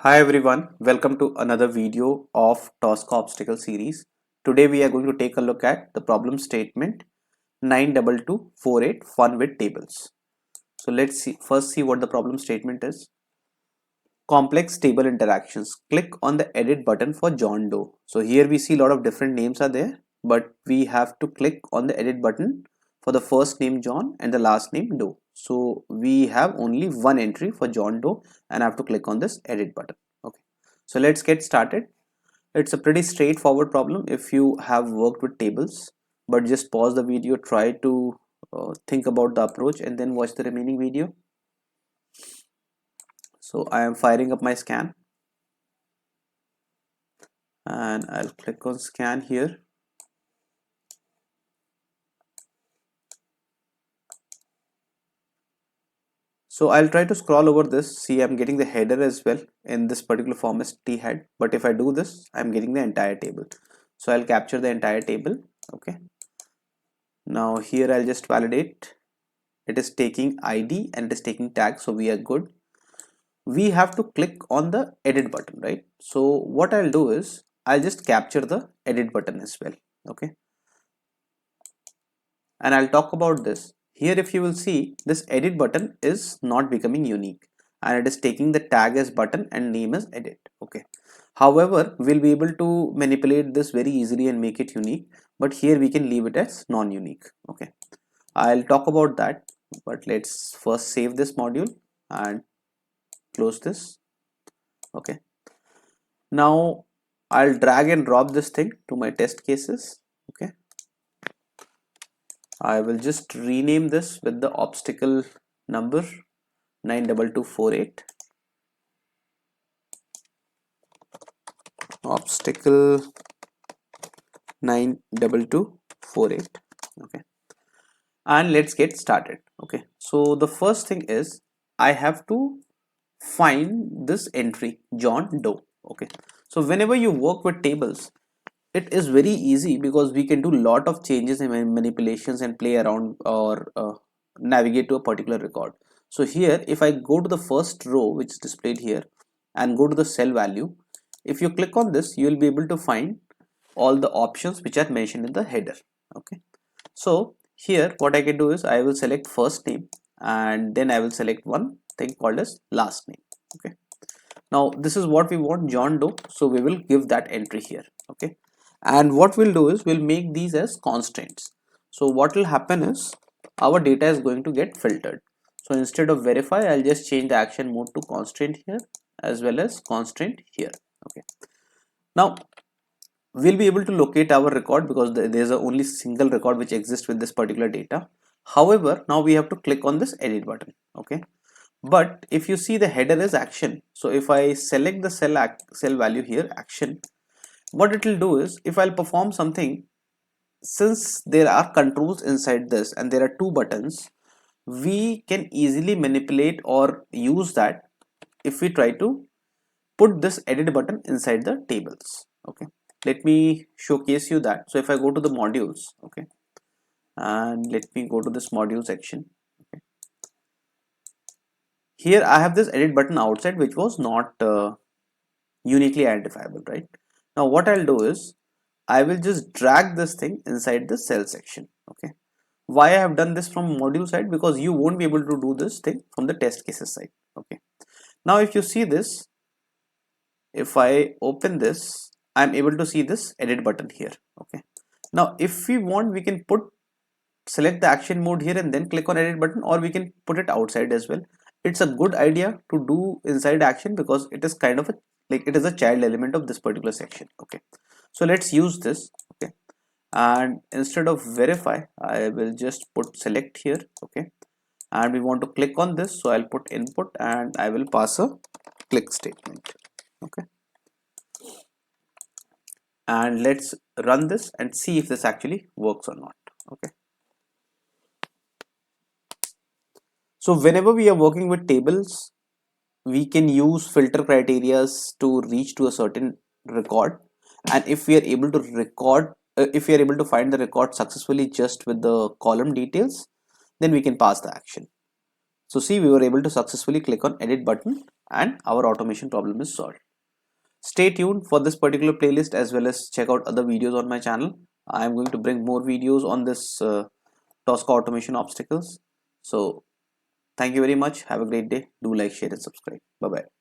Hi everyone, welcome to another video of TOSCA Obstacle series. Today we are going to take a look at the problem statement 92248 fun with tables. So let's first see what the problem statement is. Complex table interactions. Click on the edit button for John Doe. So here we see a lot of different names are there, but we have to click on the edit button for the first name John and the last name Doe. So we have only one entry for John Doe and I have to click on this edit button. Okay, so let's get started. It's a pretty straightforward problem if you have worked with tables, but just pause the video, try to think about the approach and then watch the remaining video. So I am firing up my scan and I'll click on scan here. So I'll try to scroll over this. See, I'm getting the header as well in this particular form as T head, but if I do this, I'm getting the entire table. So I'll capture the entire table. Okay. Now here I'll just validate. It is taking ID and it is taking tag, so we are good. We have to click on the edit button, right? So what I'll do is I'll just capture the edit button as well. Okay. And I'll talk about this. Here if you will see, this edit button is not becoming unique and it is taking the tag as button and name as edit. Okay. However, we'll be able to manipulate this very easily and make it unique, but here we can leave it as non-unique. Okay. I'll talk about that, but let's first save this module and close this. Okay. Now I'll drag and drop this thing to my test cases. Okay. I will just rename this with the obstacle number 92248. Obstacle 92248. Okay. And let's get started. Okay. So the first thing is I have to find this entry John Doe. Okay. So whenever you work with tables, it is very easy because we can do a lot of changes and manipulations and play around or navigate to a particular record. So here if I go to the first row which is displayed here and go to the cell value, if you click on this you will be able to find all the options which are mentioned in the header. Okay, so here what I can do is I will select first name and then I will select one thing called as last name. Okay, now this is what we want, John Doe, so we will give that entry here. Okay, and what we'll do is we'll make these as constraints. So what will happen is our data is going to get filtered. So instead of verify, I'll just change the action mode to constraint here as well as constraint here. Okay, now we'll be able to locate our record because there's a only single record which exists with this particular data. However, now we have to click on this edit button. Okay, but if you see the header is action, so if I select the cell value here action, what it will do is if I'll perform something, since there are controls inside this and there are two buttons, we can easily manipulate or use that if we try to put this edit button inside the tables. Okay, let me showcase you that. So if I go to the modules, okay, and let me go to this module section. Okay, here I have this edit button outside which was not uniquely identifiable, right? Now what I'll do is I will just drag this thing inside the cell section. Okay, why I have done this from module side, because you won't be able to do this thing from the test cases side. Okay, now if you see this, if I open this, I'm able to see this edit button here. Okay, now if we want, we can select the action mode here and then click on edit button, or we can put it outside as well. It's a good idea to do inside action because it is kind of a, like, it is a child element of this particular section. Okay, so let's use this. Okay, and instead of verify, I will just put select here. Okay, and we want to click on this, so I'll put input and I will pass a click statement. Okay, and let's run this and see if this actually works or not. Okay, so whenever we are working with tables, we can use filter criterias to reach to a certain record, and if we are able to if we are able to find the record successfully just with the column details, then we can pass the action. So see, we were able to successfully click on edit button and our automation problem is solved. Stay tuned for this particular playlist as well as check out other videos on my channel. I am going to bring more videos on this TOSCA automation obstacles. So thank you very much. Have a great day. Do like, share and subscribe. Bye bye.